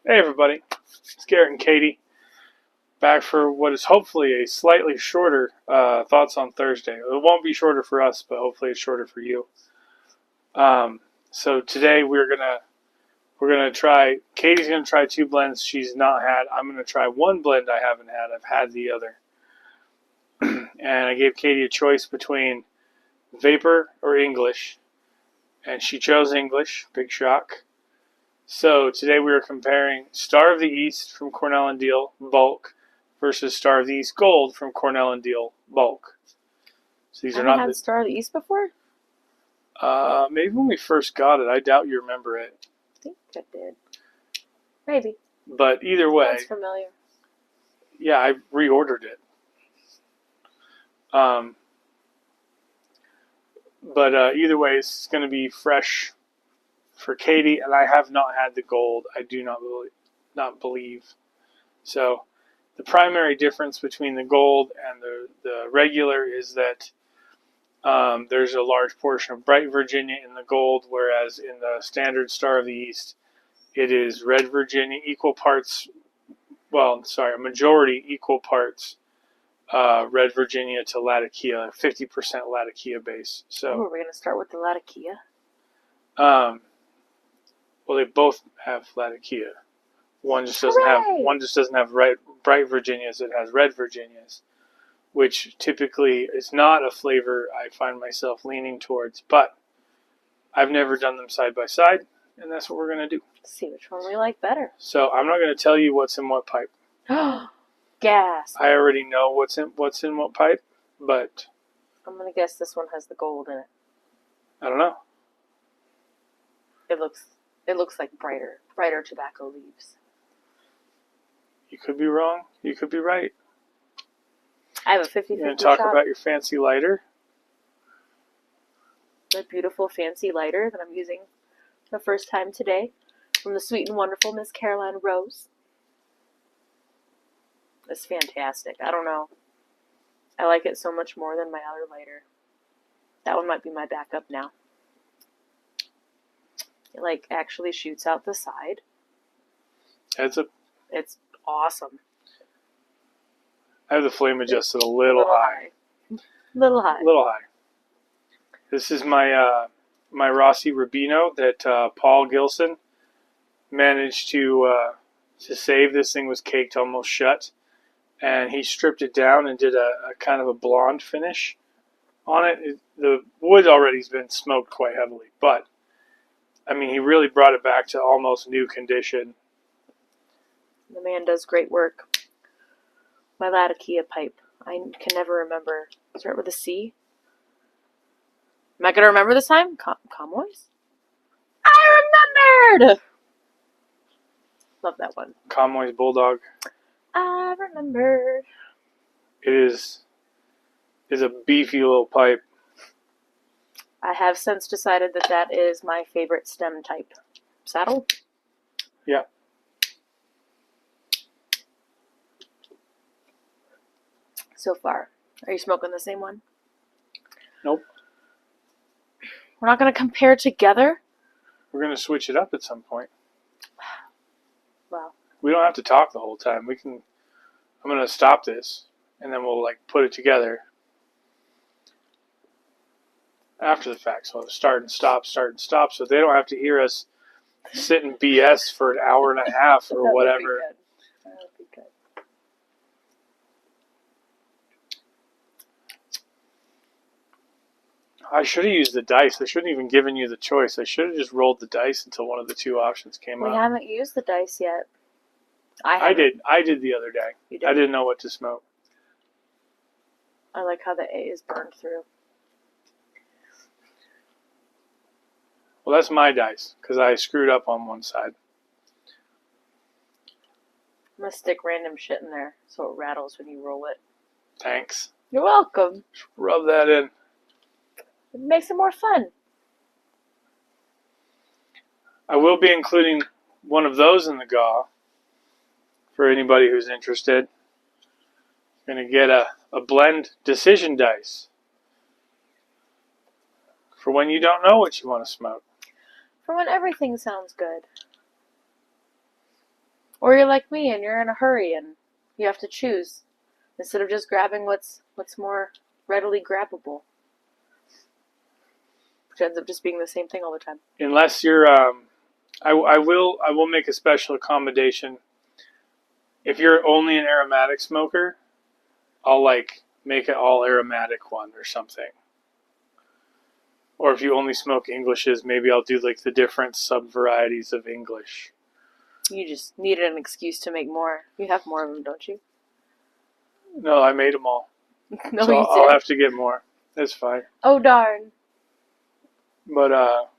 Hey everybody, it's Garrett and Katie back for what is hopefully a slightly shorter Thoughts on Thursday. It won't be shorter for us, but hopefully it's shorter for you. So today we're gonna try. Katie's gonna try two blends she's not had. I'm gonna try one blend I haven't had. I've had the other, and I gave Katie a choice between Vapor or English, and she chose English. Big shock. So today we are comparing Star of the East from Cornell and Diehl Bulk versus Star of the East Gold from Cornell and Diehl Bulk. So these I are haven't not had Star of the East before? maybe when we first got it. I doubt you remember it. I think I did. Maybe. But either way, Sounds familiar. yeah, I reordered it. Um, but either way, it's going to be fresh for Katie, and I have not had the gold. I do not believe. So the primary difference between the gold and the regular is that there's a large portion of bright Virginia in the gold, whereas in the standard Star of the East, it is red Virginia, equal parts, a majority equal parts red Virginia to Latakia, 50% Latakia base. So, are we going to start with the Latakia? Well, they both have Latakia. One just doesn't have bright Virginias. It has red Virginias, which typically is not a flavor I find myself leaning towards. But I've never done them side by side, and that's what we're going to do. See which one we like better. So I'm not going to tell you what's in what pipe. Gas. I already know what's in what pipe, but I'm going to guess this one has the gold in it. I don't know. It looks like brighter tobacco leaves. You could be wrong. You could be right. I have a 50-50 You going to talk shot. about your fancy lighter? The beautiful fancy lighter that I'm using the first time today from the sweet and wonderful Miss Caroline Rose. It's fantastic. I don't know. I like it so much more than my other lighter. That one might be my backup now. It actually shoots out the side. It's awesome. I have the flame adjusted a little high. Little high. Little high. This is my my Rossi Rubino that Paul Gilson managed to save. This thing was caked almost shut, and he stripped it down and did a kind of a blonde finish on it. The wood already has been smoked quite heavily, but I mean, he really brought it back to almost new condition. The man does great work. My Latakia pipe. I can never remember. Start with a C. Am I going to remember this time? Comoys? I remembered! Love that one. Comoy's Bulldog. I remembered. It is a beefy little pipe. I have since decided that is my favorite stem type. Saddle? Yeah. So far. Are you smoking the same one? Nope. We're not going to compare together? We're going to switch it up at some point. Well. We don't have to talk the whole time. I'm going to stop this, and then we'll put it together after the fact. So start and stop, so they don't have to hear us sit in BS for an hour and a half or whatever. That would be good. I should have used the dice. I shouldn't have even given you the choice. I should have just rolled the dice until one of the two options came up. We haven't used the dice yet. I did the other day. You did? I didn't know what to smoke. I like how the A is burned through. Well, that's my dice, because I screwed up on one side. I'm going to stick random shit in there so it rattles when you roll it. Thanks. You're welcome. Just rub that in. It makes it more fun. I will be including one of those in the GAW for anybody who's interested. You're going to get a blend decision dice for when you don't know what you want to smoke. For when everything sounds good. Or you're like me and you're in a hurry and you have to choose instead of just grabbing what's more readily grabbable, which ends up just being the same thing all the time. Unless you're, I will make a special accommodation. If you're only an aromatic smoker, I'll like make it all aromatic one or something. Or if you only smoke Englishes, maybe I'll do like the different sub varieties of English. You just needed an excuse to make more. You have more of them, don't you? No, I made them all. No, so you I'll did. have to get more. That's fine. Oh darn. But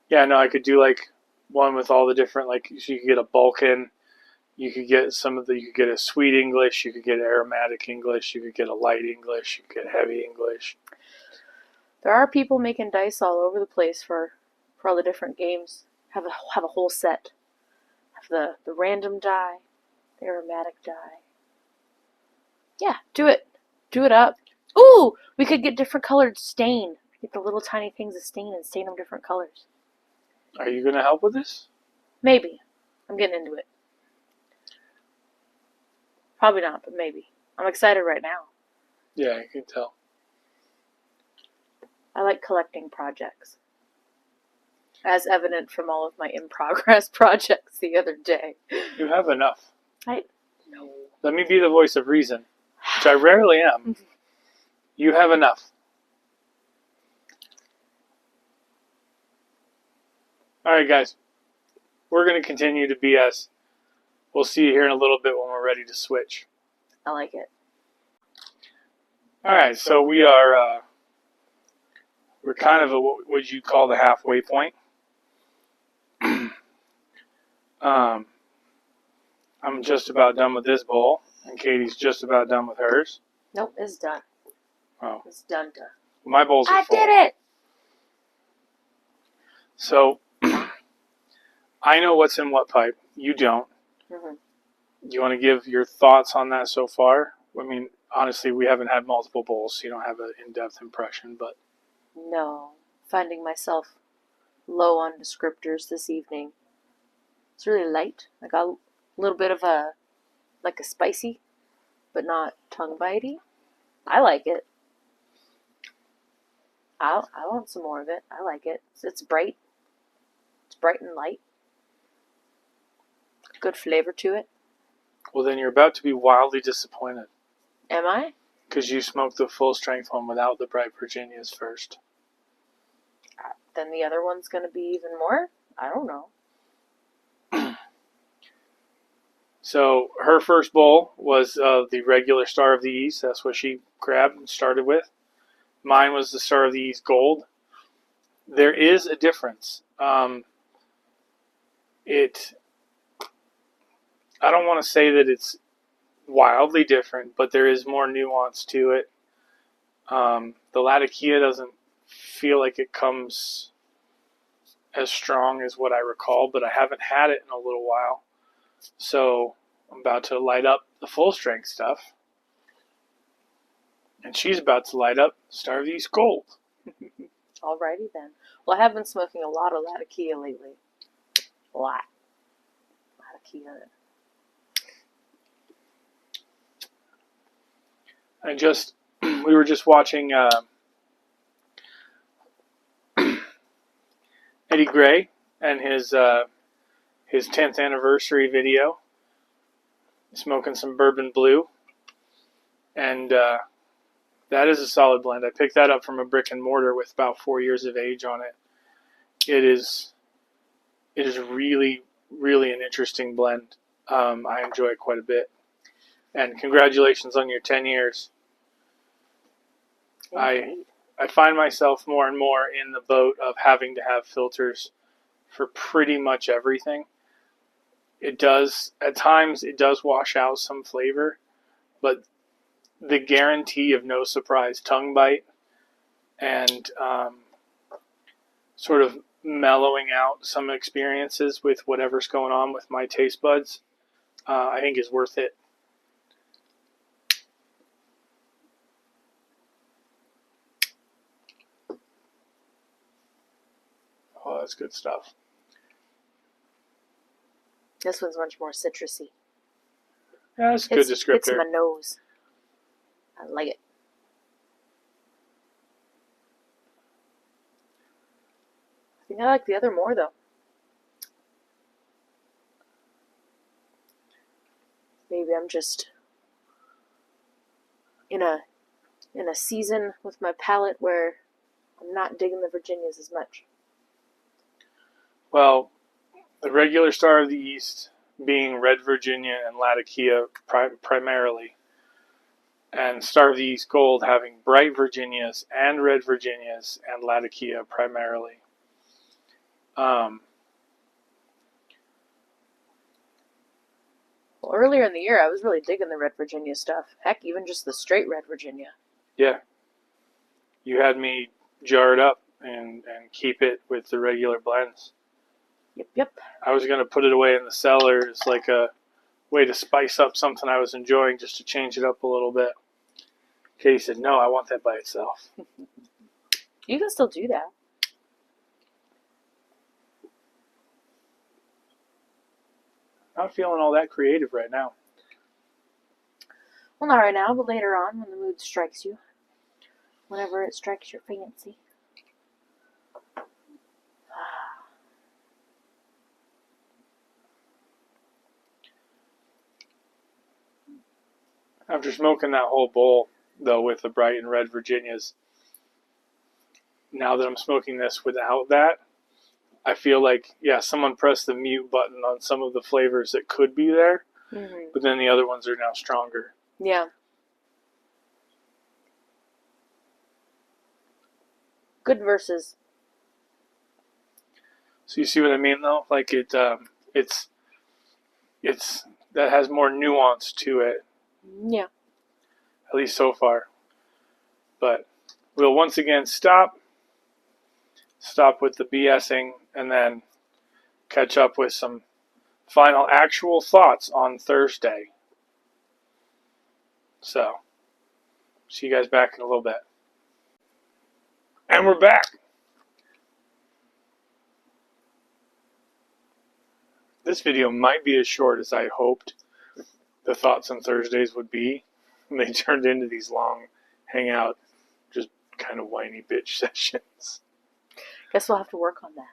yeah, no, I could do like one with all the different, like, so you could get a Balkan, you could get you could get a sweet English, you could get aromatic English, you could get a light English, you could get heavy English. There are people making dice all over the place for all the different games. Have a whole set. Have the random die, the aromatic die. Yeah, do it. Do it up. Ooh, we could get different colored stain. Get the little tiny things of stain and stain them different colors. Are you going to help with this? Maybe. I'm getting into it. Probably not, but maybe. I'm excited right now. Yeah, I can tell. I like collecting projects, as evident from all of my in-progress projects the other day. You have enough. No. Let me be the voice of reason, which I rarely am. You have enough. All right, guys. We're going to continue to BS. We'll see you here in a little bit when we're ready to switch. I like it. All right, so we are we're kind of what would you call the halfway point. I'm just about done with this bowl, and Katie's just about done with hers. Nope, it's done. Oh, It's done. my bowls are full. I did it! So I know what's in what pipe. You don't. Mm-hmm. Do you want to give your thoughts on that so far? I mean, honestly, we haven't had multiple bowls, so you don't have an in-depth impression, but No. Finding myself low on descriptors this evening. It's really light. I got a little bit of a spicy, but not tongue bitey. I like it. I want some more of it. I like it. It's bright. It's bright and light. Good flavor to it. well, then you're about to be wildly disappointed Am I? because you smoked the full-strength one without the bright Virginias first. Then the other one's going to be even more? I don't know. So her first bowl was the regular Star of the East. That's what she grabbed and started with. Mine was the Star of the East Gold. There is a difference. I don't want to say that it's wildly different, but there is more nuance to it. The Latakia doesn't feel like it comes as strong as what I recall, but I haven't had it in a little while. So I'm about to light up the full strength stuff. And she's about to light up Star of the East Gold. Alrighty then. Well, I have been smoking a lot of Latakia lately. A lot. Latakia. We were just watching Eddie Gray and his 10th anniversary video, smoking some Bourbon Blue, and that is a solid blend. I picked that up from a brick and mortar with about 4 years of age on it. It is really, really an interesting blend. I enjoy it quite a bit. And congratulations on your 10 years. I find myself more and more in the boat of having to have filters for pretty much everything. At times it does wash out some flavor, but the guarantee of no surprise tongue bite and sort of mellowing out some experiences with whatever's going on with my taste buds, I think is worth it. Oh, that's good stuff. This one's much more citrusy. Yeah, that's a good descriptor. Hits my nose. I like it. I think I like the other more, though. Maybe I'm just in a season with my palate where I'm not digging the Virginias as much. Well, the regular Star of the East being Red Virginia and Latakia primarily, and Star of the East Gold having Bright Virginias and Red Virginias and Latakia primarily. Well, earlier in the year, I was really digging the Red Virginia stuff. Heck, even just the straight Red Virginia. Yeah. You had me jar it up and keep it with the regular blends. Yep. I was going to put it away in the cellar as like a way to spice up something I was enjoying, just to change it up a little bit. Katie said, no, I want that by itself. You can still do that. Not feeling all that creative right now. Well, not right now, but later on when the mood strikes you. Whenever it strikes your fancy. After smoking that whole bowl, though, with the Bright and Red Virginias, now that I'm smoking this without that, I feel like, yeah, someone pressed the mute button on some of the flavors that could be there, but then the other ones are now stronger. Yeah. Good verses. So you see what I mean, though? Like it's that has more nuance to it. Yeah. At least so far. But we'll once again stop with the BSing, and then catch up with some final actual thoughts on Thursday. So, see you guys back in a little bit. And we're back. This video might be as short as I hoped the thoughts on Thursdays would be. They turned into these long hangout, just kind of whiny bitch sessions. Guess we'll have to work on that.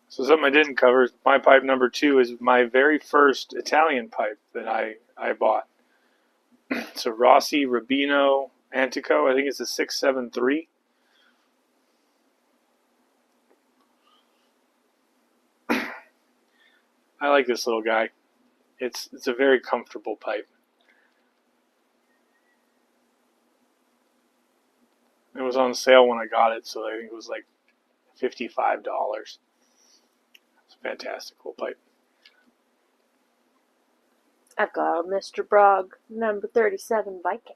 So something I didn't cover is my pipe number 2 is my very first Italian pipe that I bought. It's a Rossi Rubino Antico. I think it's a 673. I like this little guy. It's a very comfortable pipe. It was on sale when I got it, so I think it was like $55. It's a fantastic little pipe. I've got a Mr. Bragg number 37 Viking.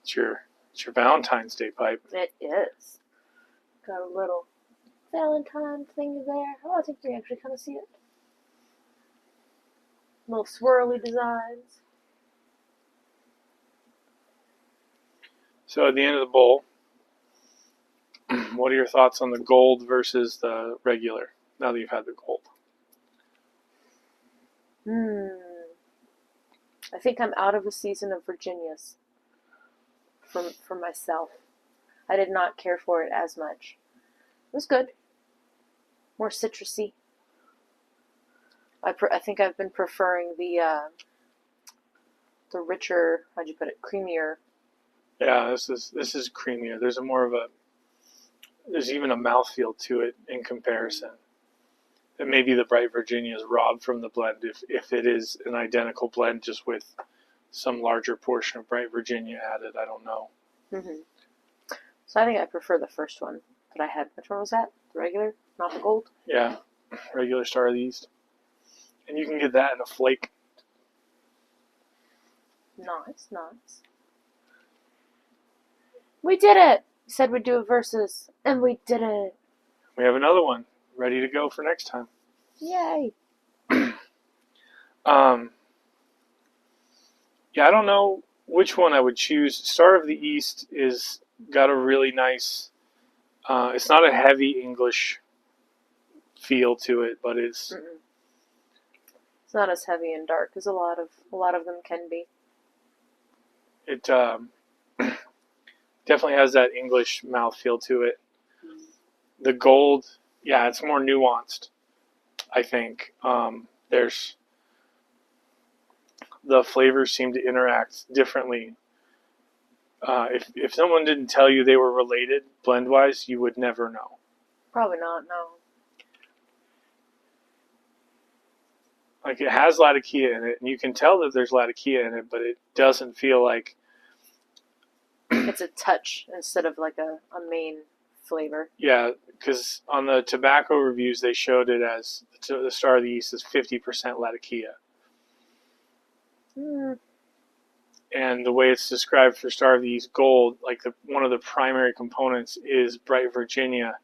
It's your Valentine's Day pipe. It is. Got a little Valentine thing there. Oh, I think we actually kind of see it. Little swirly designs. So at the end of the bowl, what are your thoughts on the gold versus the regular, now that you've had the gold? I think I'm out of a season of Virginias for myself. I did not care for it as much. It was good. More citrusy. I think I've been preferring the richer, how'd you put it, creamier. Yeah, this is creamier. There's even a mouthfeel to it in comparison. And maybe the Bright Virginia is robbed from the blend if it is an identical blend, just with some larger portion of Bright Virginia added. I don't know. So I think I prefer the first one that I had. Which one was that? The regular, not the gold? Yeah, regular Star of the East. And you can get that in a flake. Nice. We did it! We said we'd do a versus, and we did it. We have another one ready to go for next time. Yay! Yeah, I don't know which one I would choose. Star of the East is got a really nice. It's not a heavy English feel to it, but it's It's not as heavy and dark as a lot of them can be. it definitely has that English mouthfeel to it. The gold, yeah, it's more nuanced, I think. There's the flavors seem to interact differently. If someone didn't tell you they were related blend wise, you would never know. Probably not, no. Like, it has Latakia in it, and you can tell that there's Latakia in it, but it doesn't feel like It's a touch instead of like a main flavor. Yeah, because on the tobacco reviews, they showed it as the Star of the East is 50% Latakia. And the way it's described for Star of the East Gold, like one of the primary components is Bright Virginia,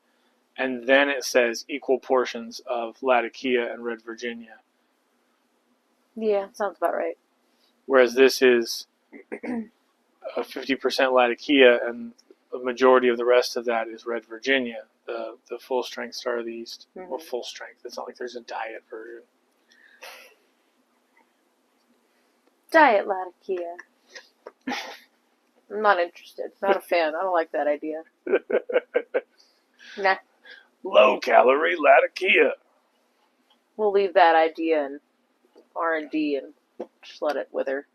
and then it says equal portions of Latakia and Red Virginia. Yeah, sounds about right. Whereas this is a 50% Latakia, and the majority of the rest of that is Red Virginia, the full strength Star of the East. Well, full strength. It's not like there's a diet version. Diet Latakia. I'm not interested. Not a fan. I don't like that idea. Nah. Low calorie Latakia. We'll leave that idea in R&D and just let it wither.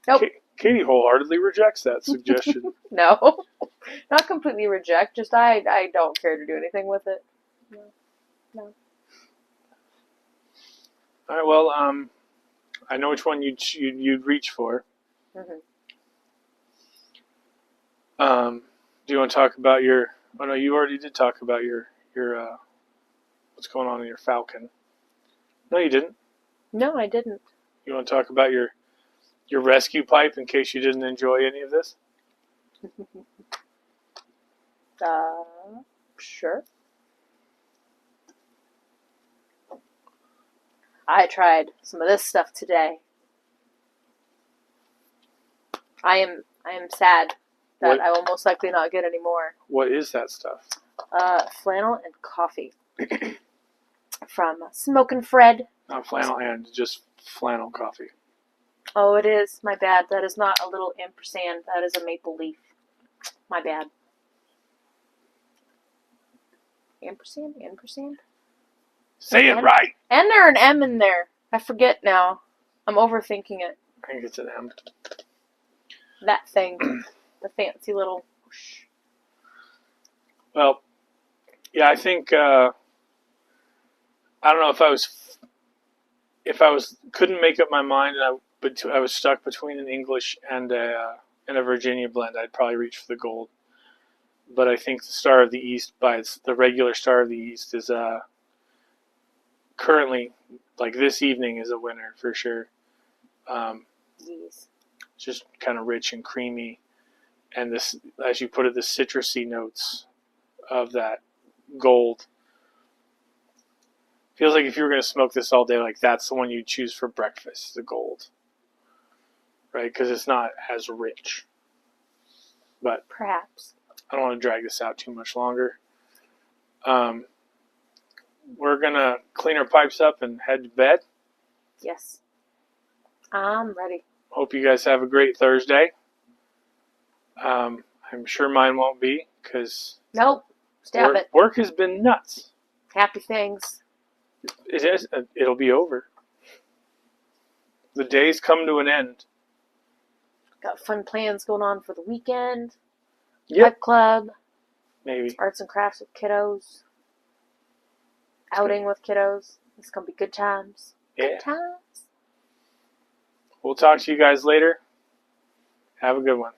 Nope. Katie wholeheartedly rejects that suggestion. No. Not completely reject, just I don't care to do anything with it. No. All right, well, I know which one you'd reach for. Mm-hmm. Do you want to talk about your? Oh no, you already did talk about your what's going on in your Falcon. No, you didn't. No, I didn't. You want to talk about your rescue pipe in case you didn't enjoy any of this? Sure. I tried some of this stuff today. I am sad that I will most likely not get any more. What is that stuff? Flannel and coffee from Smokin' Fred. Not flannel and just flannel coffee. Oh, it is. My bad. That is not a little ampersand. That is a maple leaf. My bad. Ampersand? Say it right! And there's an M in there. I forget now. I'm overthinking it. I think it's an M. That thing. The fancy little... Well, yeah, I think... I don't know if I couldn't make up my mind and I was stuck between an English and a Virginia blend, I'd probably reach for the gold. But I think the Star of the East, the regular Star of the East, is currently, like this evening, is a winner for sure. Yes. Just kind of rich and creamy, and this, as you put it, the citrusy notes of that gold. Feels like if you were going to smoke this all day, like that's the one you'd choose for breakfast, the gold. Right? Because it's not as rich. But perhaps. I don't want to drag this out too much longer. We're going to clean our pipes up and head to bed. Yes. I'm ready. Hope you guys have a great Thursday. I'm sure mine won't be because nope. Stop it. Work has been nuts. Happy things. It is. It'll be over. The day's come to an end. Got fun plans going on for the weekend. Yep. Pipe club. Maybe. Arts and crafts with kiddos. Outing with kiddos. It's going to be good times. Yeah. Good times. We'll talk to you guys later. Have a good one.